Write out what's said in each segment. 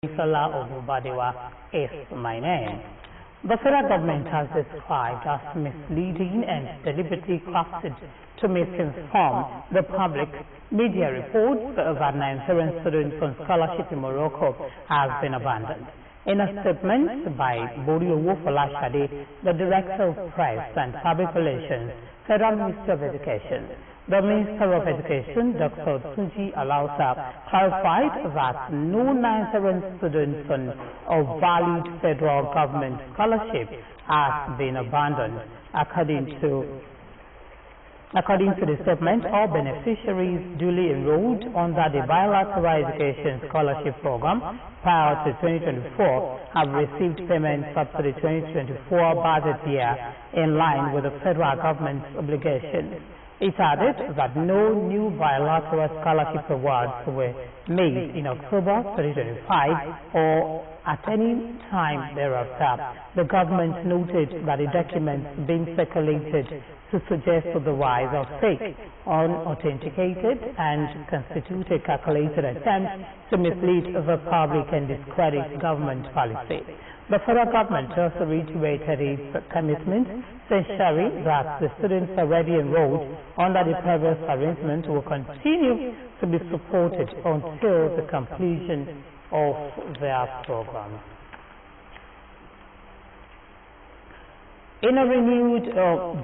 Sola Ogubadewa is my name. The federal government has described as misleading and deliberately crafted to misinform the public. Media reports that Nigerian students on scholarship in Morocco have been abandoned. In a statement by Boriowo Folashade, the Director of Press and Public Relations, Federal Ministry of Education, the Minister of Education, Dr. Tunji Alausa, clarified that no Nigerian students on a valid federal government scholarship has been abandoned. According to the statement, all beneficiaries duly enrolled under the bilateral education scholarship program prior to 2024 have received payments up to the 2024 budget year in line with the federal government's obligations. It added that no new bilateral scholarship awards were made in October 2025 or at any time thereafter. The government noted that the documents being circulated to suggest otherwise are fake, unauthenticated, and constitute a calculated attempt to mislead the public and discredit government policy. The federal government also reiterated its commitment to ensuring that the students already enrolled under the previous arrangement will continue to be supported until the completion of their program. In a renewed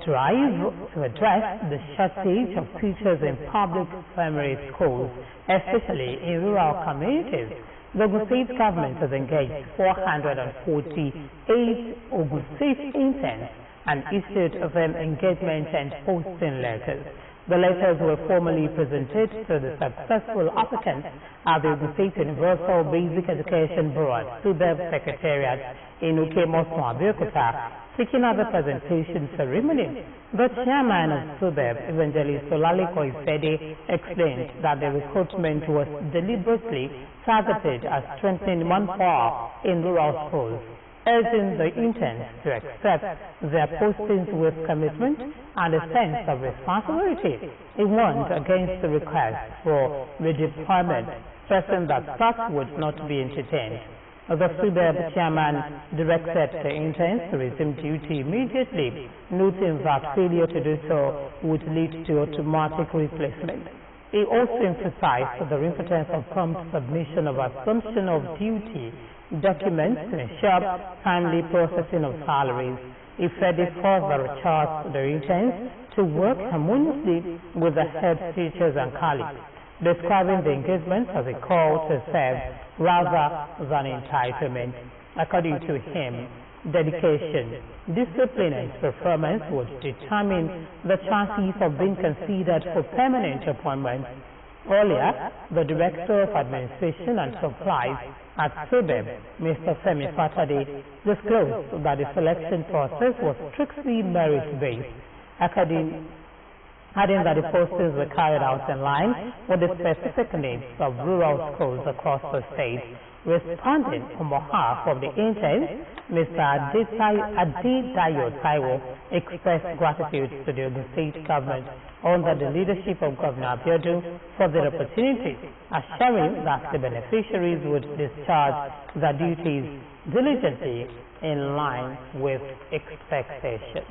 drive to address the shortage of teachers in public primary schools, especially in rural communities, the Ogun State government has engaged 448 Ogun State interns and issued them engagement and posting letters. The letters were formally presented to the successful applicants at the Ogun State Universal Basic Education Board, SUBEB Secretariat in Ukemosmo, Abeokuta, speaking at the presentation ceremony. The chairman of SUBEB, Evangelist Olaliko Ifede, explained that the recruitment was deliberately targeted at strengthening manpower in rural schools, urging the interns to accept their postings with commitment and a sense of responsibility. He warned against the request for redeployment, stressing that such would not be entertained. The SUBEB chairman directed the interns to resume duty immediately, noting that failure to do so would lead to automatic replacement. He also emphasized the importance of prompt submission of assumption of duty documents to ensure timely processing of salaries. He further charged the interns to work harmoniously with the head teachers and colleagues, describing the engagement as a call to serve rather than entitlement. According to him, dedication, discipline, and performance would determine the chances of being considered for permanent appointment. Earlier, the Director of Administration and Supplies at SUBEB, Mr. Femi Fatade, disclosed that the selection process was strictly merit-based, adding that the postings were carried out in line with the specific needs of rural schools across the state. Responding on behalf of the interns, Mr. Adedayo Taiwo expressed gratitude to the Ogun State government under the leadership of Governor Abiodun for the opportunity, assuring that the beneficiaries would discharge their duties diligently in line with expectations.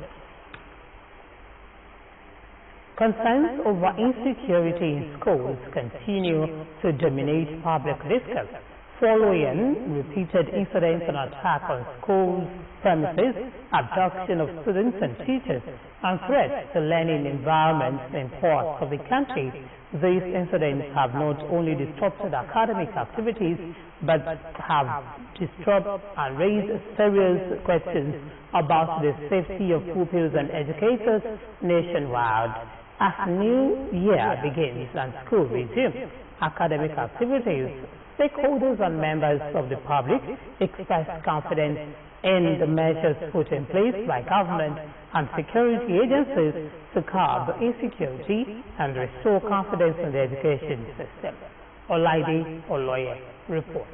Concerns over insecurity in schools continue to dominate public discourse, following repeated incidents and attacks on schools' premises, abduction of students and teachers, and threats to learning environments in parts of the country. These incidents have not only disrupted academic activities, but have disturbed and raised serious questions about the safety of pupils and educators nationwide. As new year begins and school resumes academic activities, stakeholders and members of the public express confidence in the measures put in place by government and security agencies to curb insecurity and restore confidence in the education system. Olaide Oloye reports.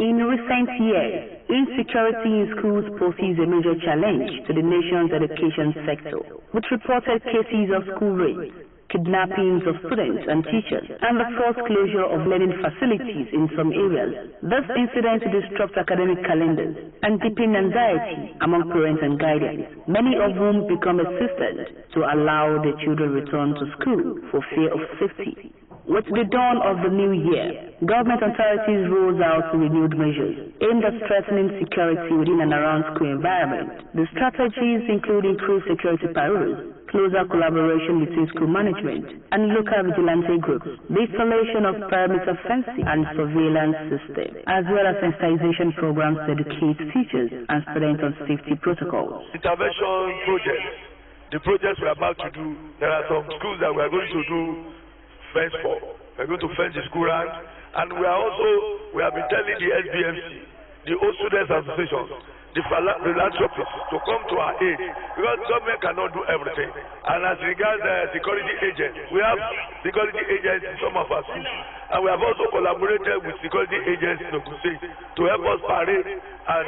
In recent years, insecurity in schools poses a major challenge to the nation's education sector, with reported cases of school rapes, kidnappings of students and teachers, and the forced closure of learning facilities in some areas. This incident disrupts academic calendars and deepen anxiety among parents and guardians, many of whom become assistant to allow their children return to school for fear of safety. With the dawn of the new year, government authorities rolls out renewed measures aimed at strengthening security within and around school environment. The strategies include increased security paroles, closer collaboration between school management and local vigilante groups, the installation of perimeter fencing and surveillance systems, as well as sensitization programs to educate teachers and students on safety protocols. Intervention projects, the projects we are about to do, there are some schools that we are going to do fence for. We are going to fence the school round, and we have been telling the SBMC, the Old Students Association, the philanthropists to come to our aid, because government cannot do everything. And as regards security agents, we have security agents in some of our schools, and we have also collaborated with security agents to help us parade and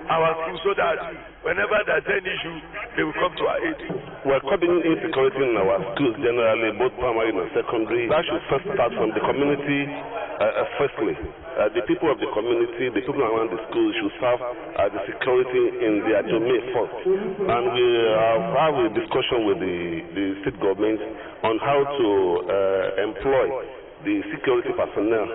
our schools, so that whenever there's any issue, they will come to our aid. We're curbing insecurity in our schools generally, both primary and secondary. That should first start from the community. Firstly, the people of the community, the people around the schools should serve the security in their domain first. And we have a discussion with the state government on how to employ the security personnel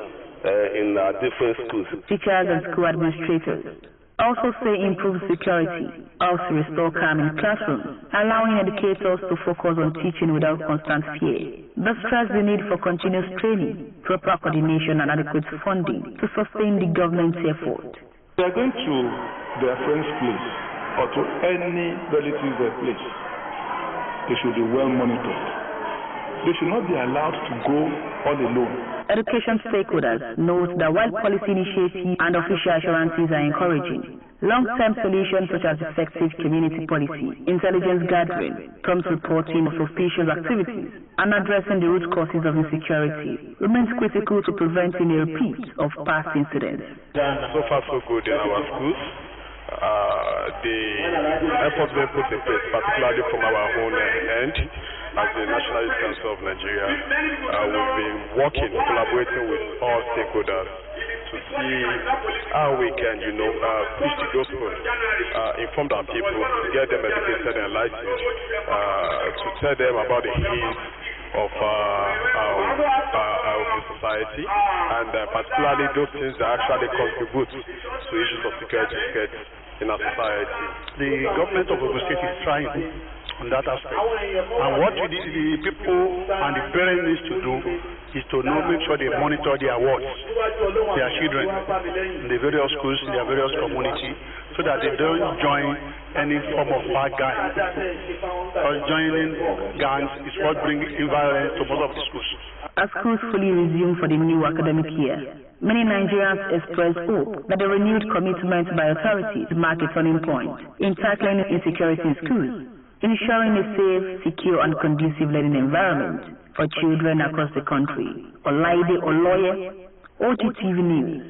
in different schools. Teachers and school administrators also say improved security helps restore calm in classrooms, allowing educators to focus on teaching without constant fear. This stress the need for continuous training, proper coordination and adequate funding to sustain the government's effort. They are going to their friend's place or to any relative's place. They should be well monitored. They should not be allowed to go all alone. Education stakeholders note that while policy initiatives and official assurances are encouraging, long-term solutions such as effective community policy, intelligence gathering, prompt reporting of suspicious activities, and addressing the root causes of insecurity remains critical to preventing a repeat of past incidents. So far so good in our schools. The efforts being put in place, particularly from our own end, as the National Youth Council of Nigeria, we've been working, collaborating with all stakeholders to see how we can, preach the gospel, inform our people, get them educated and enlightened, to tell them about the needs of the society, and particularly those things that actually contribute to issues of security in our society. The government of Ogun State is trying on that aspect. And what the people and the parents need to do is to make sure they monitor their wards, their children, in the various schools, in their various communities, so that they don't join any form of bad gangs. Because joining gangs is what brings violence to most of the schools. As schools fully resume for the new academic year, many Nigerians express hope that the renewed commitment by authorities mark a turning point in tackling insecurity in schools, ensuring a safe, secure, and conducive learning environment for children across the country. Olaide Oloye, OGTV News.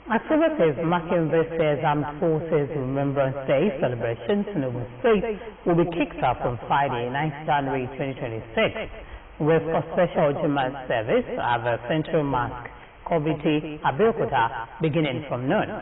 Activities marking this year's Armed Forces Remembrance Day celebrations in Ogun State will be kicked off on Friday, 9th January 2026, with a special Jumat service at the Central Mosque, Kobiti, Abeokuta, beginning from noon.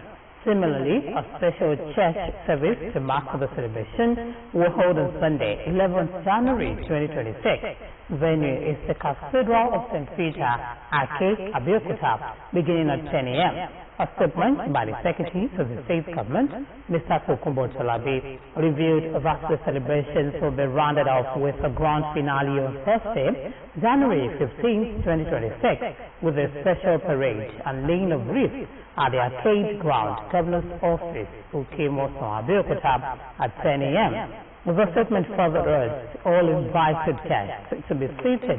Similarly, a special church service to mark the celebration will hold on Sunday, 11th January 2026. Venue is the Cathedral of St. Peter, Ake, Abeokuta, beginning at 10 a.m. A statement by the Secretary to the State Government, Mr. Tokumbo Tolabi, revealed that the celebrations will be rounded off with a grand finale on Thursday, January 15, 2026, with a special parade and laying of wreaths at the Arcade Ground, Governor's Office, Ukimoso, Abeokuta, at 10 a.m. The statement further urged all invited guests to be seated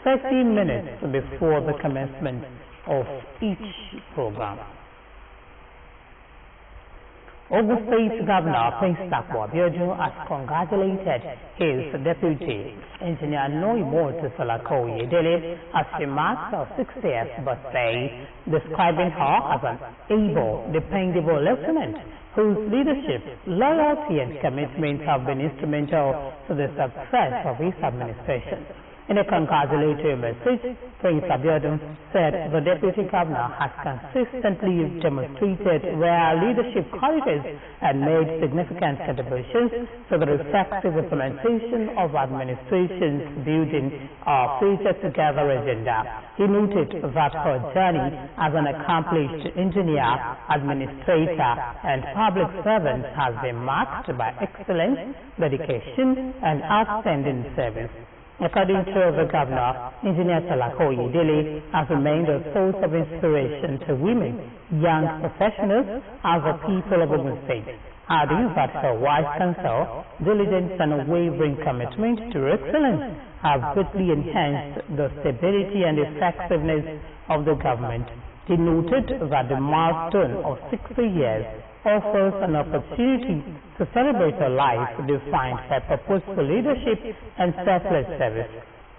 30 minutes before the commencement of each program. Ogun State Governor Prince Abeokuta has congratulated his deputy, Engineer Noimoto Salako Yedele, as she marks her 60th birthday, describing her as an able, dependable lieutenant whose leadership, loyalty and commitment have been instrumental to the success of his administration. In a congratulatory message, Prince Abeokuta said the Deputy Governor has consistently demonstrated rare leadership qualities and made significant contributions to the effective implementation of administration's building our future together agenda. He noted that her journey as an accomplished engineer, administrator, and public servant has been marked by excellence, dedication, and outstanding service. According to the governor, Engineer Salako Yedele has remained a source of inspiration to women, young professionals, and the people of Ogun State, adding that her wise counsel, diligence, and unwavering commitment to excellence have greatly enhanced the stability and effectiveness of the government. He noted that the milestone of 60 years offers an opportunity to celebrate a life defined by purposeful leadership and selfless service,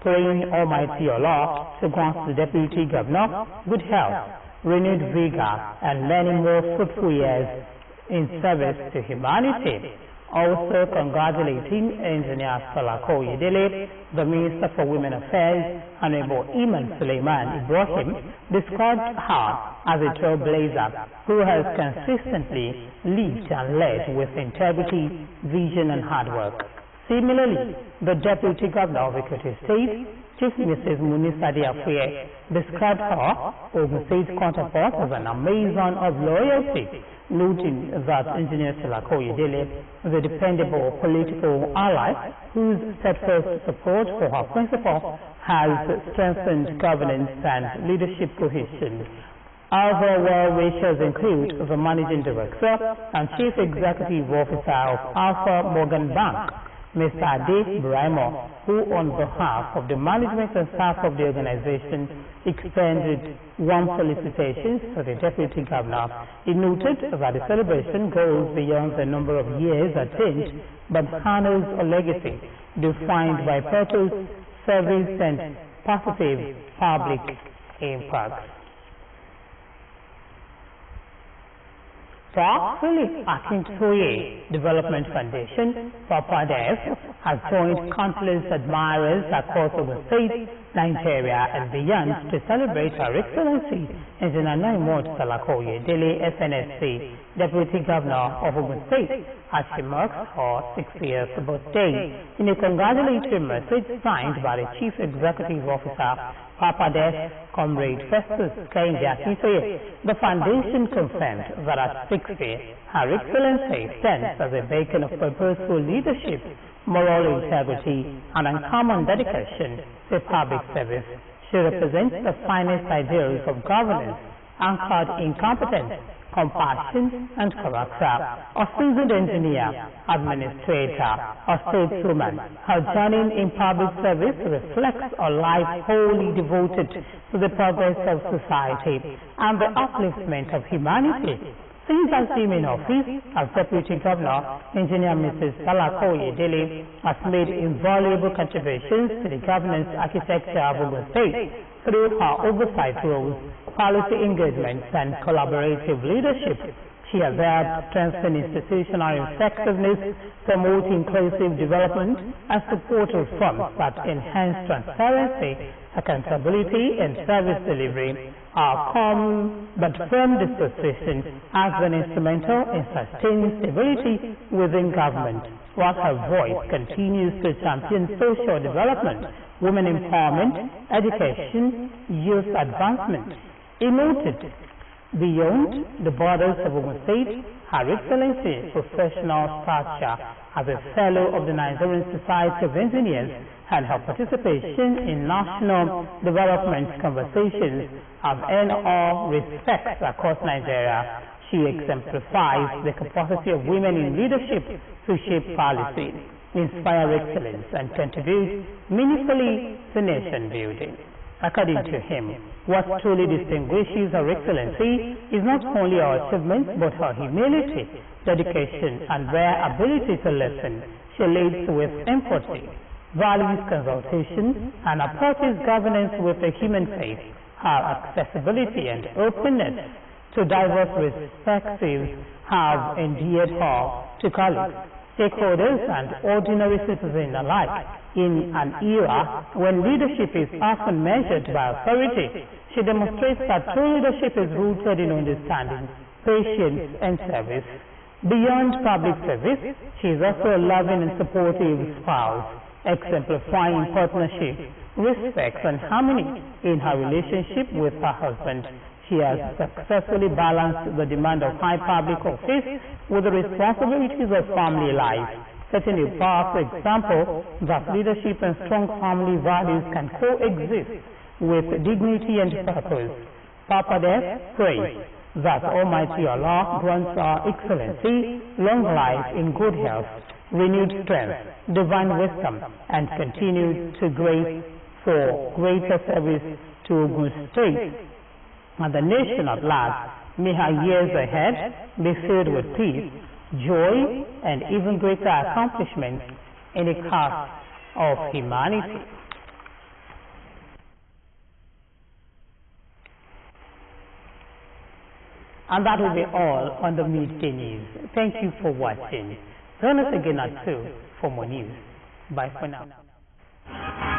praying Almighty Allah to grant the Deputy Governor good health, renewed vigor, and many more fruitful years in service to humanity. Also congratulating Engineer Salako Yedele, the Minister for Women Affairs, Honorable Iman Suleiman Ibrahim, described her as a trailblazer who has consistently lived and led with integrity, vision, and hard work. Similarly, the Deputy Governor of Abeokuta State, Chief Mrs. Munisa Diafue, described her, Ogun State's counterpart, as an Amazon of loyalty, noting that Engineer Salako Yedele is a dependable political ally whose steadfast support for her principle has strengthened governance and leadership cohesion. Other well-wishers include the Managing Director and Chief Executive Officer of Alpha Morgan Bank, Mr. Ade Braimo, who on behalf of the management and staff of the organization extended warm felicitations to the Deputy Governor. He noted that the celebration goes beyond the number of years attained, but honors a legacy defined by purpose, service, and positive public impact. Philip Akintoye Development Foundation, PAPADEF, has joined countless admirers across Ogun State, Nigeria, and beyond to celebrate Her Excellency Engineer Noimoto Salako Yedele, SNSC, Deputy Governor of Ogun State, as she marks her 60th birthday. In a congratulatory message signed by the Chief Executive Officer, PAPADEF, Comrade Festus Kehinde Akintoye, the foundation confirmed that at 60, Her Excellency stands as a beacon of purposeful leadership, moral integrity, and uncommon dedication to public service. She represents the finest ideals of governance, anchored in competence, compassion, and character. A seasoned engineer, administrator, a stateswoman, her journey in public service reflects a life wholly devoted to the progress of society and the upliftment of humanity. Since assuming office as Deputy Governor, Engineer Mrs. Salako Yedele has made invaluable contributions to the governance architecture of Ogun State through her oversight roles, policy engagements, and collaborative leadership. She has helped strengthen institutional effectiveness, promote inclusive development, and support reforms that enhance transparency, accountability, and service delivery. Our calm but firm disposition has been instrumental in sustaining stability within government, while her voice continues to champion social development, women empowerment, education, youth advancement. He noted, beyond the borders of Ogun State, Her Excellency's professional stature as a fellow of the Nigerian Society of Engineers and her participation in national development conversations have earned all respect across Nigeria. She exemplifies the capacity of women in leadership to shape policy, inspire excellence, and contribute meaningfully to nation building. According to him, what truly distinguishes Her Excellency is not only her achievements but her humility, dedication, and rare ability to listen. She leads with empathy, values consultation, and approaches governance with a human face. Her accessibility and openness to diverse perspectives have endeared her to colleagues, stakeholders, and ordinary citizens alike. In an era when leadership is often measured by authority, she demonstrates that true leadership is rooted in understanding, patience, and service. Beyond public service, she is also a loving and supportive spouse, exemplifying partnership, respect, and harmony in her relationship with her husband. She has successfully balanced the demand of high public office with the responsibilities of family life, setting a powerful example that leadership and strong family values can coexist with dignity and purpose. PAPADEF prays that Almighty Allah grants Her Excellency long life in good health, renewed strength, divine wisdom, and continued to grace for greater service to Ogun State and the nation at large. May her years ahead be filled with peace, joy, and even greater accomplishments in the cause of humanity. And that will be all on the Midday News. Thank you for watching. Join us again at 2 for more news. Bye for now.